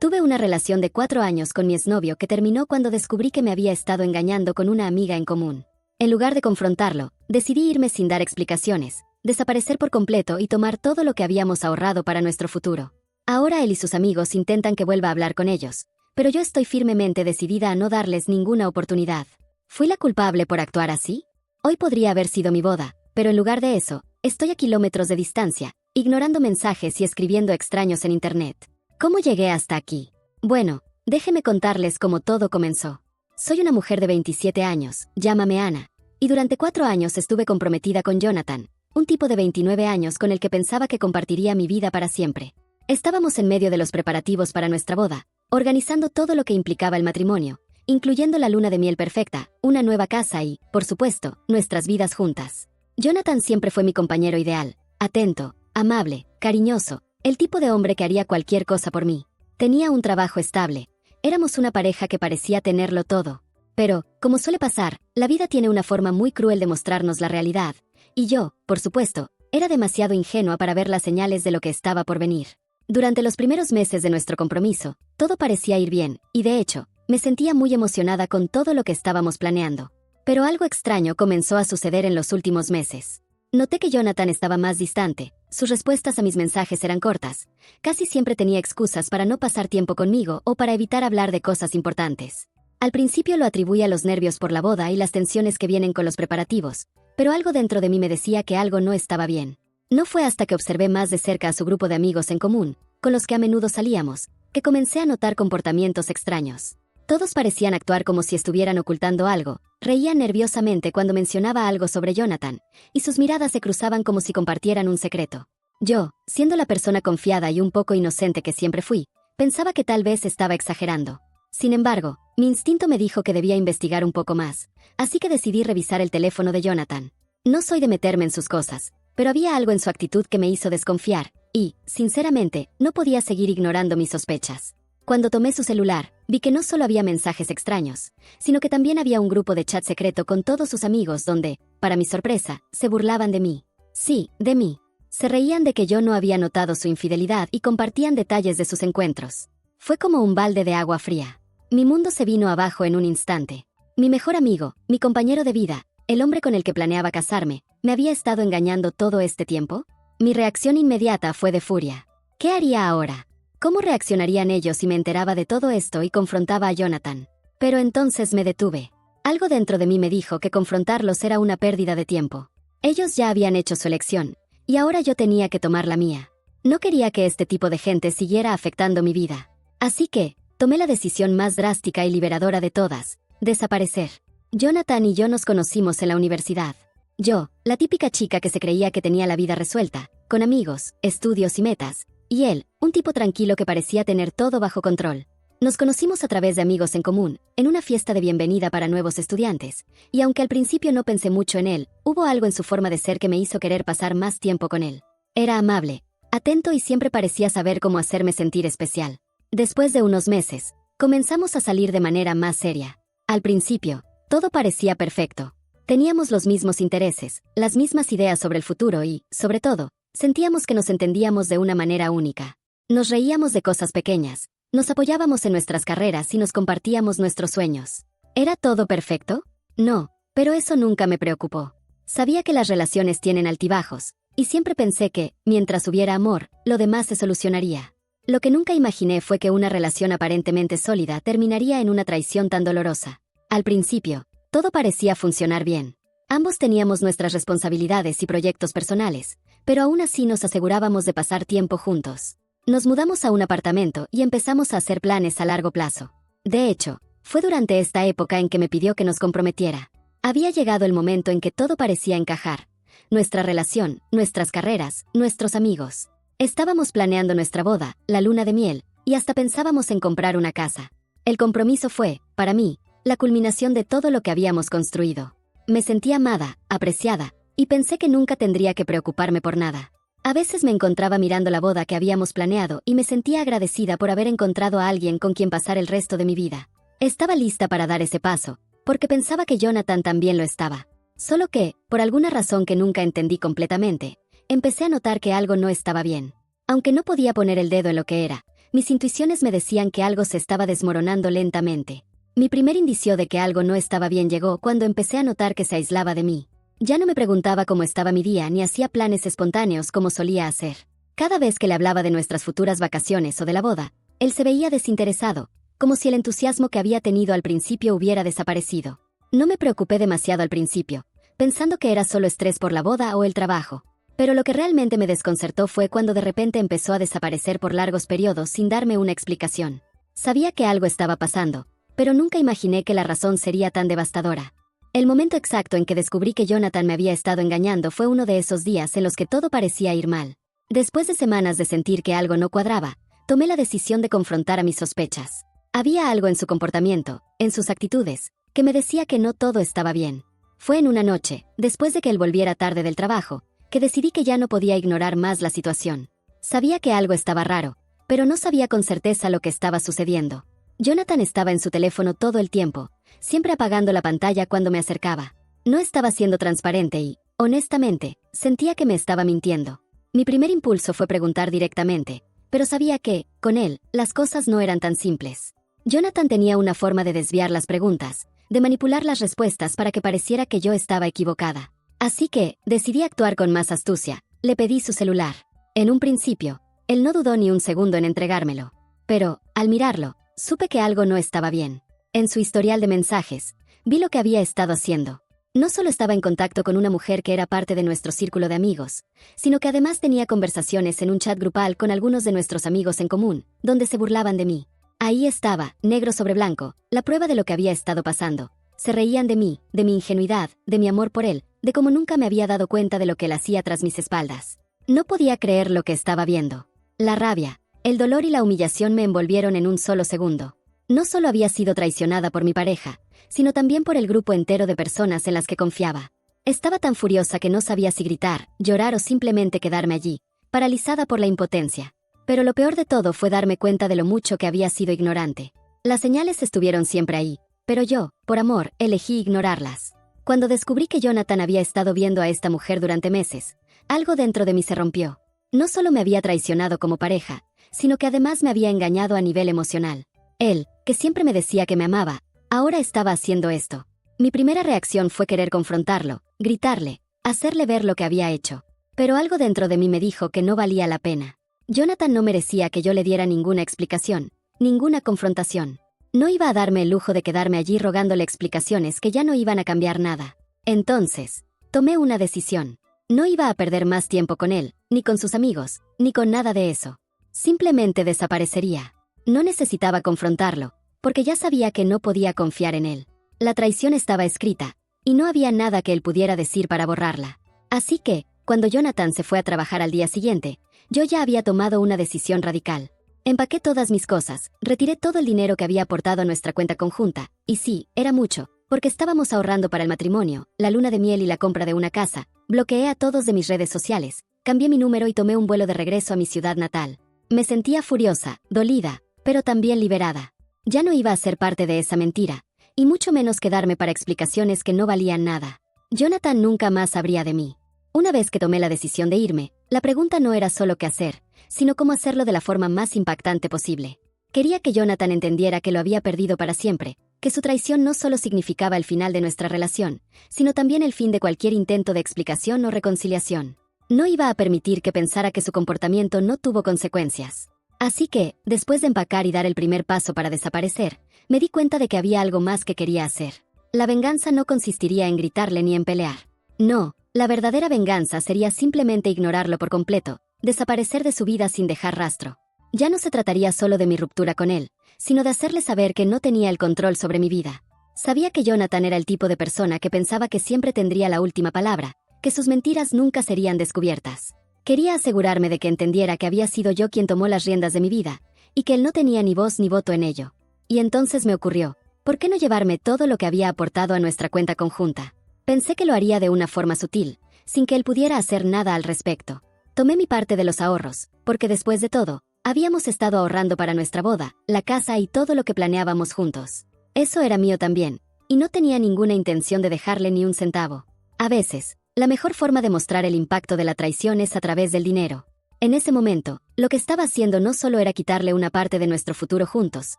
Tuve una relación de 4 años con mi exnovio que terminó cuando descubrí que me había estado engañando con una amiga en común. En lugar de confrontarlo, decidí irme sin dar explicaciones, desaparecer por completo y tomar todo lo que habíamos ahorrado para nuestro futuro. Ahora él y sus amigos intentan que vuelva a hablar con ellos, pero yo estoy firmemente decidida a no darles ninguna oportunidad. ¿Fui la culpable por actuar así? Hoy podría haber sido mi boda, pero en lugar de eso, estoy a kilómetros de distancia, ignorando mensajes y escribiendo extraños en internet. ¿Cómo llegué hasta aquí? Bueno, déjeme contarles cómo todo comenzó. Soy una mujer de 27 años, llámame Ana, y durante 4 años estuve comprometida con Jonathan, un tipo de 29 años con el que pensaba que compartiría mi vida para siempre. Estábamos en medio de los preparativos para nuestra boda, organizando todo lo que implicaba el matrimonio, incluyendo la luna de miel perfecta, una nueva casa y, por supuesto, nuestras vidas juntas. Jonathan siempre fue mi compañero ideal, atento, amable, cariñoso, el tipo de hombre que haría cualquier cosa por mí. Tenía un trabajo estable, éramos una pareja que parecía tenerlo todo. Pero, como suele pasar, la vida tiene una forma muy cruel de mostrarnos la realidad, y yo, por supuesto, era demasiado ingenua para ver las señales de lo que estaba por venir. Durante los primeros meses de nuestro compromiso, todo parecía ir bien, y de hecho, me sentía muy emocionada con todo lo que estábamos planeando. Pero algo extraño comenzó a suceder en los últimos meses. Noté que Jonathan estaba más distante, sus respuestas a mis mensajes eran cortas, casi siempre tenía excusas para no pasar tiempo conmigo o para evitar hablar de cosas importantes. Al principio lo atribuí a los nervios por la boda y las tensiones que vienen con los preparativos, pero algo dentro de mí me decía que algo no estaba bien. No fue hasta que observé más de cerca a su grupo de amigos en común, con los que a menudo salíamos, que comencé a notar comportamientos extraños. Todos parecían actuar como si estuvieran ocultando algo, reían nerviosamente cuando mencionaba algo sobre Jonathan, y sus miradas se cruzaban como si compartieran un secreto. Yo, siendo la persona confiada y un poco inocente que siempre fui, pensaba que tal vez estaba exagerando. Sin embargo, mi instinto me dijo que debía investigar un poco más, así que decidí revisar el teléfono de Jonathan. No soy de meterme en sus cosas, pero había algo en su actitud que me hizo desconfiar, y, sinceramente, no podía seguir ignorando mis sospechas. Cuando tomé su celular, vi que no solo había mensajes extraños, sino que también había un grupo de chat secreto con todos sus amigos donde, para mi sorpresa, se burlaban de mí. Sí, de mí. Se reían de que yo no había notado su infidelidad y compartían detalles de sus encuentros. Fue como un balde de agua fría. Mi mundo se vino abajo en un instante. Mi mejor amigo, mi compañero de vida, el hombre con el que planeaba casarme, ¿me había estado engañando todo este tiempo? Mi reacción inmediata fue de furia. ¿Qué haría ahora? ¿Cómo reaccionarían ellos si me enteraba de todo esto y confrontaba a Jonathan? Pero entonces me detuve. Algo dentro de mí me dijo que confrontarlos era una pérdida de tiempo. Ellos ya habían hecho su elección, y ahora yo tenía que tomar la mía. No quería que este tipo de gente siguiera afectando mi vida. Así que, tomé la decisión más drástica y liberadora de todas: desaparecer. Jonathan y yo nos conocimos en la universidad. Yo, la típica chica que se creía que tenía la vida resuelta, con amigos, estudios y metas, y él, un tipo tranquilo que parecía tener todo bajo control. Nos conocimos a través de amigos en común, en una fiesta de bienvenida para nuevos estudiantes, y aunque al principio no pensé mucho en él, hubo algo en su forma de ser que me hizo querer pasar más tiempo con él. Era amable, atento y siempre parecía saber cómo hacerme sentir especial. Después de unos meses, comenzamos a salir de manera más seria. Al principio, todo parecía perfecto. Teníamos los mismos intereses, las mismas ideas sobre el futuro y, sobre todo, sentíamos que nos entendíamos de una manera única. Nos reíamos de cosas pequeñas, nos apoyábamos en nuestras carreras y nos compartíamos nuestros sueños. ¿Era todo perfecto? No, pero eso nunca me preocupó. Sabía que las relaciones tienen altibajos, y siempre pensé que, mientras hubiera amor, lo demás se solucionaría. Lo que nunca imaginé fue que una relación aparentemente sólida terminaría en una traición tan dolorosa. Al principio, todo parecía funcionar bien. Ambos teníamos nuestras responsabilidades y proyectos personales, pero aún así nos asegurábamos de pasar tiempo juntos. Nos mudamos a un apartamento y empezamos a hacer planes a largo plazo. De hecho, fue durante esta época en que me pidió que nos comprometiera. Había llegado el momento en que todo parecía encajar. Nuestra relación, nuestras carreras, nuestros amigos. Estábamos planeando nuestra boda, la luna de miel, y hasta pensábamos en comprar una casa. El compromiso fue, para mí, la culminación de todo lo que habíamos construido. Me sentí amada, apreciada, y pensé que nunca tendría que preocuparme por nada. A veces me encontraba mirando la boda que habíamos planeado y me sentía agradecida por haber encontrado a alguien con quien pasar el resto de mi vida. Estaba lista para dar ese paso, porque pensaba que Jonathan también lo estaba. Solo que, por alguna razón que nunca entendí completamente, empecé a notar que algo no estaba bien. Aunque no podía poner el dedo en lo que era, mis intuiciones me decían que algo se estaba desmoronando lentamente. Mi primer indicio de que algo no estaba bien llegó cuando empecé a notar que se aislaba de mí. Ya no me preguntaba cómo estaba mi día ni hacía planes espontáneos como solía hacer. Cada vez que le hablaba de nuestras futuras vacaciones o de la boda, él se veía desinteresado, como si el entusiasmo que había tenido al principio hubiera desaparecido. No me preocupé demasiado al principio, pensando que era solo estrés por la boda o el trabajo. Pero lo que realmente me desconcertó fue cuando de repente empezó a desaparecer por largos periodos sin darme una explicación. Sabía que algo estaba pasando, pero nunca imaginé que la razón sería tan devastadora. El momento exacto en que descubrí que Jonathan me había estado engañando fue uno de esos días en los que todo parecía ir mal. Después de semanas de sentir que algo no cuadraba, tomé la decisión de confrontar a mis sospechas. Había algo en su comportamiento, en sus actitudes, que me decía que no todo estaba bien. Fue en una noche, después de que él volviera tarde del trabajo, que decidí que ya no podía ignorar más la situación. Sabía que algo estaba raro, pero no sabía con certeza lo que estaba sucediendo. Jonathan estaba en su teléfono todo el tiempo, siempre apagando la pantalla cuando me acercaba. No estaba siendo transparente y, honestamente, sentía que me estaba mintiendo. Mi primer impulso fue preguntar directamente, pero sabía que, con él, las cosas no eran tan simples. Jonathan tenía una forma de desviar las preguntas, de manipular las respuestas para que pareciera que yo estaba equivocada. Así que, decidí actuar con más astucia. Le pedí su celular. En un principio, él no dudó ni un segundo en entregármelo. Pero, al mirarlo, supe que algo no estaba bien. En su historial de mensajes, vi lo que había estado haciendo. No solo estaba en contacto con una mujer que era parte de nuestro círculo de amigos, sino que además tenía conversaciones en un chat grupal con algunos de nuestros amigos en común, donde se burlaban de mí. Ahí estaba, negro sobre blanco, la prueba de lo que había estado pasando. Se reían de mí, de mi ingenuidad, de mi amor por él, de cómo nunca me había dado cuenta de lo que él hacía tras mis espaldas. No podía creer lo que estaba viendo. La rabia, el dolor y la humillación me envolvieron en un solo segundo. No solo había sido traicionada por mi pareja, sino también por el grupo entero de personas en las que confiaba. Estaba tan furiosa que no sabía si gritar, llorar o simplemente quedarme allí, paralizada por la impotencia. Pero lo peor de todo fue darme cuenta de lo mucho que había sido ignorante. Las señales estuvieron siempre ahí, pero yo, por amor, elegí ignorarlas. Cuando descubrí que Jonathan había estado viendo a esta mujer durante meses, algo dentro de mí se rompió. No solo me había traicionado como pareja, sino que además me había engañado a nivel emocional. Él, que siempre me decía que me amaba, ahora estaba haciendo esto. Mi primera reacción fue querer confrontarlo, gritarle, hacerle ver lo que había hecho. Pero algo dentro de mí me dijo que no valía la pena. Jonathan no merecía que yo le diera ninguna explicación, ninguna confrontación. No iba a darme el lujo de quedarme allí rogándole explicaciones que ya no iban a cambiar nada. Entonces, tomé una decisión. No iba a perder más tiempo con él, ni con sus amigos, ni con nada de eso. Simplemente desaparecería. No necesitaba confrontarlo, porque ya sabía que no podía confiar en él. La traición estaba escrita, y no había nada que él pudiera decir para borrarla. Así que, cuando Jonathan se fue a trabajar al día siguiente, yo ya había tomado una decisión radical. Empaqué todas mis cosas, retiré todo el dinero que había aportado a nuestra cuenta conjunta, y sí, era mucho, porque estábamos ahorrando para el matrimonio, la luna de miel y la compra de una casa. Bloqueé a todos de mis redes sociales, cambié mi número y tomé un vuelo de regreso a mi ciudad natal. Me sentía furiosa, dolida, pero también liberada. Ya no iba a ser parte de esa mentira, y mucho menos quedarme para explicaciones que no valían nada. Jonathan nunca más sabría de mí. Una vez que tomé la decisión de irme, la pregunta no era solo qué hacer, sino cómo hacerlo de la forma más impactante posible. Quería que Jonathan entendiera que lo había perdido para siempre, que su traición no solo significaba el final de nuestra relación, sino también el fin de cualquier intento de explicación o reconciliación. No iba a permitir que pensara que su comportamiento no tuvo consecuencias. Así que, después de empacar y dar el primer paso para desaparecer, me di cuenta de que había algo más que quería hacer. La venganza no consistiría en gritarle ni en pelear. No, la verdadera venganza sería simplemente ignorarlo por completo, desaparecer de su vida sin dejar rastro. Ya no se trataría solo de mi ruptura con él, sino de hacerle saber que no tenía el control sobre mi vida. Sabía que Jonathan era el tipo de persona que pensaba que siempre tendría la última palabra, que sus mentiras nunca serían descubiertas. Quería asegurarme de que entendiera que había sido yo quien tomó las riendas de mi vida, y que él no tenía ni voz ni voto en ello. Y entonces me ocurrió, ¿por qué no llevarme todo lo que había aportado a nuestra cuenta conjunta? Pensé que lo haría de una forma sutil, sin que él pudiera hacer nada al respecto. Tomé mi parte de los ahorros, porque después de todo, habíamos estado ahorrando para nuestra boda, la casa y todo lo que planeábamos juntos. Eso era mío también, y no tenía ninguna intención de dejarle ni un centavo. A veces, la mejor forma de mostrar el impacto de la traición es a través del dinero. En ese momento, lo que estaba haciendo no solo era quitarle una parte de nuestro futuro juntos,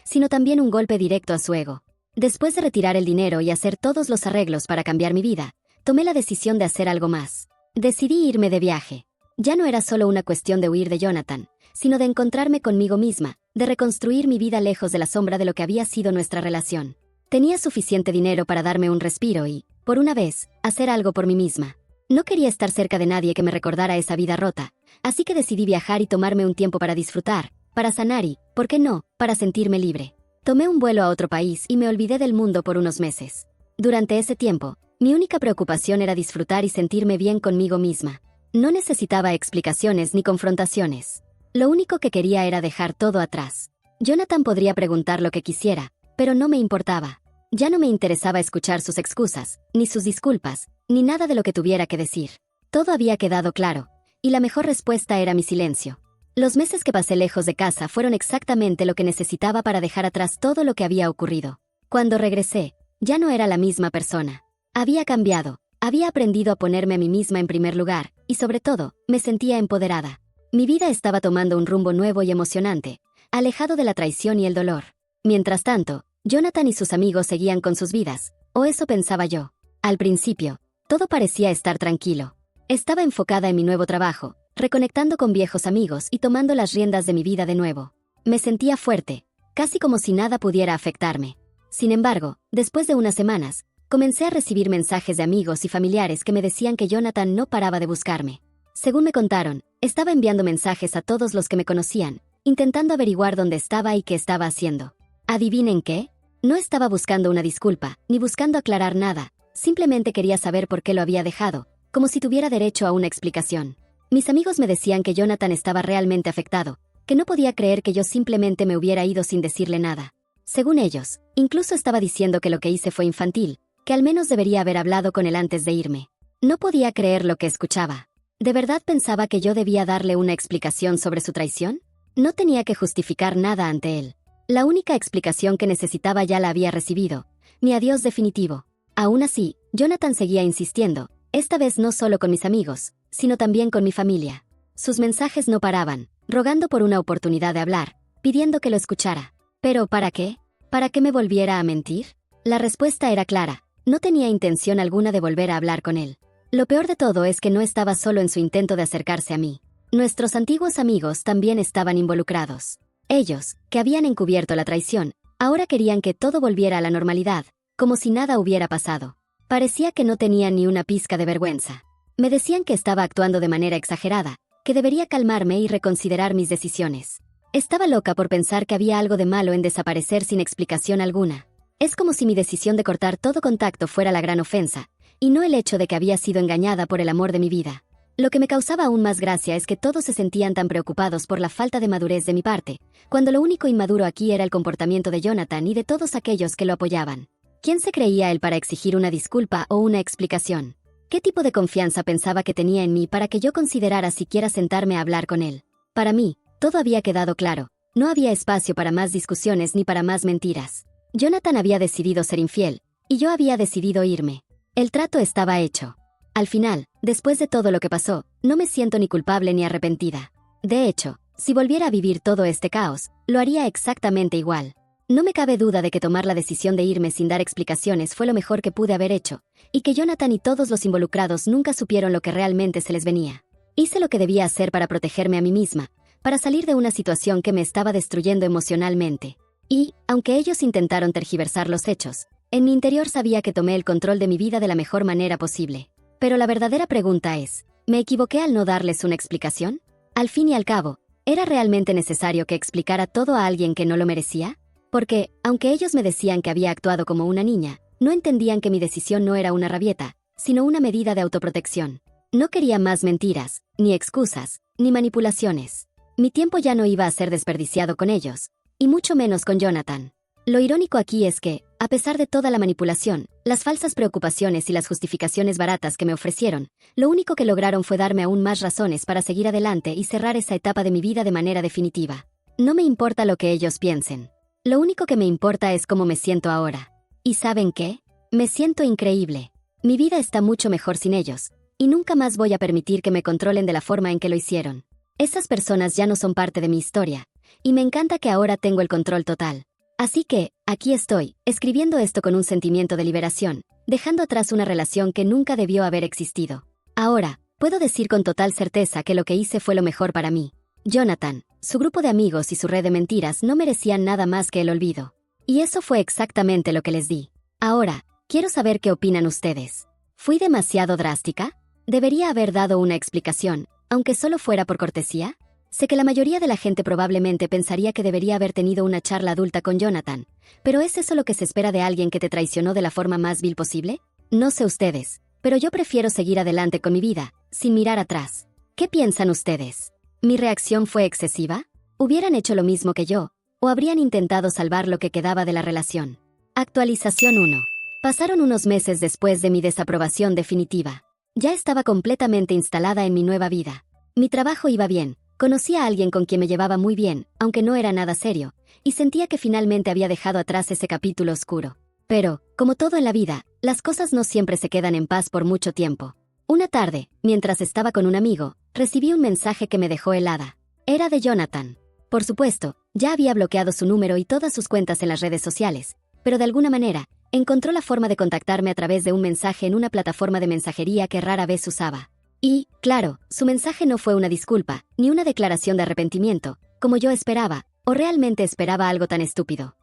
sino también un golpe directo a su ego. Después de retirar el dinero y hacer todos los arreglos para cambiar mi vida, tomé la decisión de hacer algo más. Decidí irme de viaje. Ya no era solo una cuestión de huir de Jonathan, sino de encontrarme conmigo misma, de reconstruir mi vida lejos de la sombra de lo que había sido nuestra relación. Tenía suficiente dinero para darme un respiro y, por una vez, hacer algo por mí misma. No quería estar cerca de nadie que me recordara esa vida rota, así que decidí viajar y tomarme un tiempo para disfrutar, para sanar y, ¿por qué no?, para sentirme libre. Tomé un vuelo a otro país y me olvidé del mundo por unos meses. Durante ese tiempo, mi única preocupación era disfrutar y sentirme bien conmigo misma. No necesitaba explicaciones ni confrontaciones. Lo único que quería era dejar todo atrás. Jonathan podría preguntar lo que quisiera, pero no me importaba. Ya no me interesaba escuchar sus excusas, ni sus disculpas, ni nada de lo que tuviera que decir. Todo había quedado claro, y la mejor respuesta era mi silencio. Los meses que pasé lejos de casa fueron exactamente lo que necesitaba para dejar atrás todo lo que había ocurrido. Cuando regresé, ya no era la misma persona. Había cambiado, había aprendido a ponerme a mí misma en primer lugar, y sobre todo, me sentía empoderada. Mi vida estaba tomando un rumbo nuevo y emocionante, alejado de la traición y el dolor. Mientras tanto, Jonathan y sus amigos seguían con sus vidas, o eso pensaba yo. Al principio, todo parecía estar tranquilo. Estaba enfocada en mi nuevo trabajo, reconectando con viejos amigos y tomando las riendas de mi vida de nuevo. Me sentía fuerte, casi como si nada pudiera afectarme. Sin embargo, después de unas semanas, comencé a recibir mensajes de amigos y familiares que me decían que Jonathan no paraba de buscarme. Según me contaron, estaba enviando mensajes a todos los que me conocían, intentando averiguar dónde estaba y qué estaba haciendo. ¿Adivinen qué? No estaba buscando una disculpa, ni buscando aclarar nada, simplemente quería saber por qué lo había dejado, como si tuviera derecho a una explicación. Mis amigos me decían que Jonathan estaba realmente afectado, que no podía creer que yo simplemente me hubiera ido sin decirle nada. Según ellos, incluso estaba diciendo que lo que hice fue infantil, que al menos debería haber hablado con él antes de irme. No podía creer lo que escuchaba. ¿De verdad pensaba que yo debía darle una explicación sobre su traición? No tenía que justificar nada ante él. La única explicación que necesitaba ya la había recibido, mi adiós definitivo. Aún así, Jonathan seguía insistiendo, esta vez no solo con mis amigos, sino también con mi familia. Sus mensajes no paraban, rogando por una oportunidad de hablar, pidiendo que lo escuchara. ¿Pero para qué? ¿Para qué me volviera a mentir? La respuesta era clara. No tenía intención alguna de volver a hablar con él. Lo peor de todo es que no estaba solo en su intento de acercarse a mí. Nuestros antiguos amigos también estaban involucrados. Ellos, que habían encubierto la traición, ahora querían que todo volviera a la normalidad, como si nada hubiera pasado. Parecía que no tenían ni una pizca de vergüenza. Me decían que estaba actuando de manera exagerada, que debería calmarme y reconsiderar mis decisiones. Estaba loca por pensar que había algo de malo en desaparecer sin explicación alguna. Es como si mi decisión de cortar todo contacto fuera la gran ofensa, y no el hecho de que había sido engañada por el amor de mi vida. Lo que me causaba aún más gracia es que todos se sentían tan preocupados por la falta de madurez de mi parte, cuando lo único inmaduro aquí era el comportamiento de Jonathan y de todos aquellos que lo apoyaban. ¿Quién se creía él para exigir una disculpa o una explicación? ¿Qué tipo de confianza pensaba que tenía en mí para que yo considerara siquiera sentarme a hablar con él? Para mí, todo había quedado claro. No había espacio para más discusiones ni para más mentiras. Jonathan había decidido ser infiel, y yo había decidido irme. El trato estaba hecho. Al final, después de todo lo que pasó, no me siento ni culpable ni arrepentida. De hecho, si volviera a vivir todo este caos, lo haría exactamente igual. No me cabe duda de que tomar la decisión de irme sin dar explicaciones fue lo mejor que pude haber hecho, y que Jonathan y todos los involucrados nunca supieron lo que realmente se les venía. Hice lo que debía hacer para protegerme a mí misma, para salir de una situación que me estaba destruyendo emocionalmente. Y, aunque ellos intentaron tergiversar los hechos, en mi interior sabía que tomé el control de mi vida de la mejor manera posible. Pero la verdadera pregunta es, ¿me equivoqué al no darles una explicación? Al fin y al cabo, ¿era realmente necesario que explicara todo a alguien que no lo merecía? Porque, aunque ellos me decían que había actuado como una niña, no entendían que mi decisión no era una rabieta, sino una medida de autoprotección. No quería más mentiras, ni excusas, ni manipulaciones. Mi tiempo ya no iba a ser desperdiciado con ellos, y mucho menos con Jonathan. Lo irónico aquí es que, a pesar de toda la manipulación, las falsas preocupaciones y las justificaciones baratas que me ofrecieron, lo único que lograron fue darme aún más razones para seguir adelante y cerrar esa etapa de mi vida de manera definitiva. No me importa lo que ellos piensen. Lo único que me importa es cómo me siento ahora. ¿Y saben qué? Me siento increíble. Mi vida está mucho mejor sin ellos, y nunca más voy a permitir que me controlen de la forma en que lo hicieron. Esas personas ya no son parte de mi historia, y me encanta que ahora tengo el control total. Así que, aquí estoy, escribiendo esto con un sentimiento de liberación, dejando atrás una relación que nunca debió haber existido. Ahora, puedo decir con total certeza que lo que hice fue lo mejor para mí. Jonathan, su grupo de amigos y su red de mentiras no merecían nada más que el olvido. Y eso fue exactamente lo que les di. Ahora, quiero saber qué opinan ustedes. ¿Fui demasiado drástica? ¿Debería haber dado una explicación, aunque solo fuera por cortesía? Sé que la mayoría de la gente probablemente pensaría que debería haber tenido una charla adulta con Jonathan, pero ¿es eso lo que se espera de alguien que te traicionó de la forma más vil posible? No sé ustedes, pero yo prefiero seguir adelante con mi vida, sin mirar atrás. ¿Qué piensan ustedes? ¿Mi reacción fue excesiva? ¿Hubieran hecho lo mismo que yo? ¿O habrían intentado salvar lo que quedaba de la relación? Actualización 1. Pasaron unos meses después de mi desaprobación definitiva. Ya estaba completamente instalada en mi nueva vida. Mi trabajo iba bien. Conocí a alguien con quien me llevaba muy bien, aunque no era nada serio, y sentía que finalmente había dejado atrás ese capítulo oscuro. Pero, como todo en la vida, las cosas no siempre se quedan en paz por mucho tiempo. Una tarde, mientras estaba con un amigo, recibí un mensaje que me dejó helada. Era de Jonathan. Por supuesto, ya había bloqueado su número y todas sus cuentas en las redes sociales, pero de alguna manera, encontró la forma de contactarme a través de un mensaje en una plataforma de mensajería que rara vez usaba. Y, claro, su mensaje no fue una disculpa, ni una declaración de arrepentimiento, como yo esperaba, o realmente esperaba algo tan estúpido.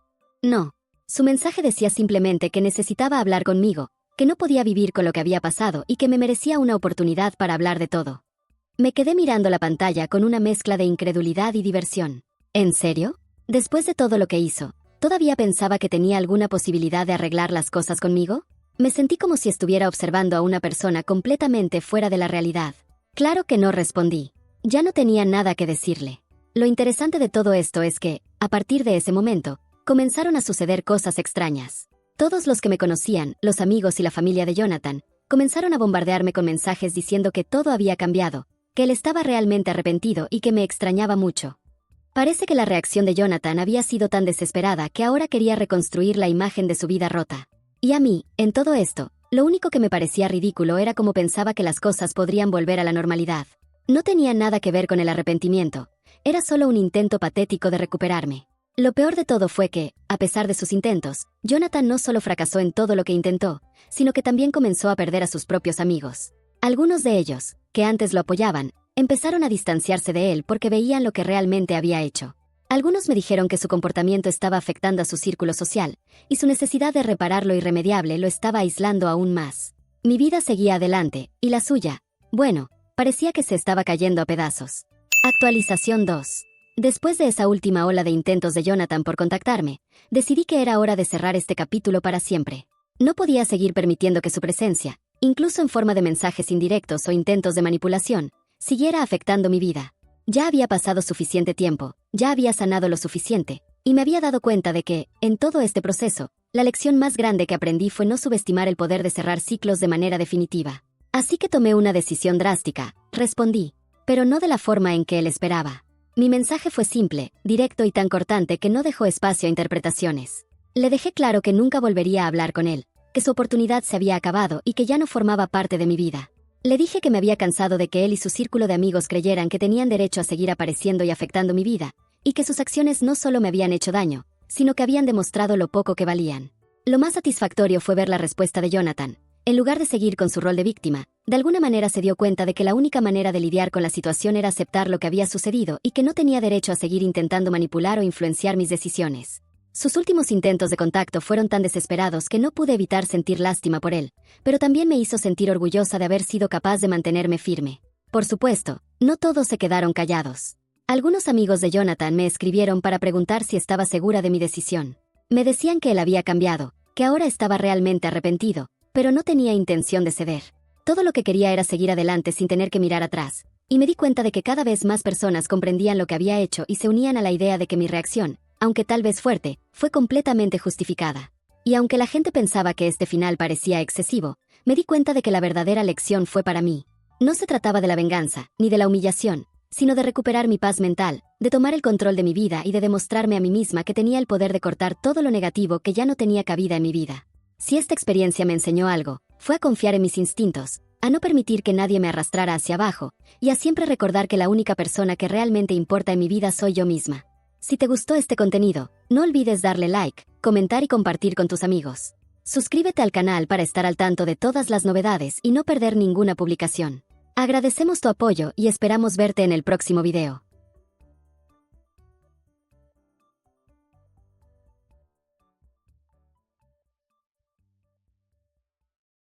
No. Su mensaje decía simplemente que necesitaba hablar conmigo, que no podía vivir con lo que había pasado y que me merecía una oportunidad para hablar de todo. Me quedé mirando la pantalla con una mezcla de incredulidad y diversión. ¿En serio? Después de todo lo que hizo, ¿todavía pensaba que tenía alguna posibilidad de arreglar las cosas conmigo? Me sentí como si estuviera observando a una persona completamente fuera de la realidad. Claro que no respondí. Ya no tenía nada que decirle. Lo interesante de todo esto es que, a partir de ese momento, comenzaron a suceder cosas extrañas. Todos los que me conocían, los amigos y la familia de Jonathan, comenzaron a bombardearme con mensajes diciendo que todo había cambiado, que él estaba realmente arrepentido y que me extrañaba mucho. Parece que la reacción de Jonathan había sido tan desesperada que ahora quería reconstruir la imagen de su vida rota. Y a mí, en todo esto, lo único que me parecía ridículo era cómo pensaba que las cosas podrían volver a la normalidad. No tenía nada que ver con el arrepentimiento, era solo un intento patético de recuperarme. Lo peor de todo fue que, a pesar de sus intentos, Jonathan no solo fracasó en todo lo que intentó, sino que también comenzó a perder a sus propios amigos. Algunos de ellos, que antes lo apoyaban, empezaron a distanciarse de él porque veían lo que realmente había hecho. Algunos me dijeron que su comportamiento estaba afectando a su círculo social, y su necesidad de reparar lo irremediable lo estaba aislando aún más. Mi vida seguía adelante, y la suya, bueno, parecía que se estaba cayendo a pedazos. Actualización 2. Después de esa última ola de intentos de Jonathan por contactarme, decidí que era hora de cerrar este capítulo para siempre. No podía seguir permitiendo que su presencia, incluso en forma de mensajes indirectos o intentos de manipulación, siguiera afectando mi vida. Ya había pasado suficiente tiempo, ya había sanado lo suficiente, y me había dado cuenta de que, en todo este proceso, la lección más grande que aprendí fue no subestimar el poder de cerrar ciclos de manera definitiva. Así que tomé una decisión drástica, respondí, pero no de la forma en que él esperaba. Mi mensaje fue simple, directo y tan cortante que no dejó espacio a interpretaciones. Le dejé claro que nunca volvería a hablar con él, que su oportunidad se había acabado y que ya no formaba parte de mi vida. Le dije que me había cansado de que él y su círculo de amigos creyeran que tenían derecho a seguir apareciendo y afectando mi vida, y que sus acciones no solo me habían hecho daño, sino que habían demostrado lo poco que valían. Lo más satisfactorio fue ver la respuesta de Jonathan. En lugar de seguir con su rol de víctima, de alguna manera se dio cuenta de que la única manera de lidiar con la situación era aceptar lo que había sucedido y que no tenía derecho a seguir intentando manipular o influenciar mis decisiones. Sus últimos intentos de contacto fueron tan desesperados que no pude evitar sentir lástima por él, pero también me hizo sentir orgullosa de haber sido capaz de mantenerme firme. Por supuesto, no todos se quedaron callados. Algunos amigos de Jonathan me escribieron para preguntar si estaba segura de mi decisión. Me decían que él había cambiado, que ahora estaba realmente arrepentido, pero no tenía intención de ceder. Todo lo que quería era seguir adelante sin tener que mirar atrás, y me di cuenta de que cada vez más personas comprendían lo que había hecho y se unían a la idea de que mi reacción, aunque tal vez fuerte, fue completamente justificada. Y aunque la gente pensaba que este final parecía excesivo, me di cuenta de que la verdadera lección fue para mí. No se trataba de la venganza, ni de la humillación, sino de recuperar mi paz mental, de tomar el control de mi vida y de demostrarme a mí misma que tenía el poder de cortar todo lo negativo que ya no tenía cabida en mi vida. Si esta experiencia me enseñó algo, fue a confiar en mis instintos, a no permitir que nadie me arrastrara hacia abajo, y a siempre recordar que la única persona que realmente importa en mi vida soy yo misma. Si te gustó este contenido, no olvides darle like, comentar y compartir con tus amigos. Suscríbete al canal para estar al tanto de todas las novedades y no perder ninguna publicación. Agradecemos tu apoyo y esperamos verte en el próximo video.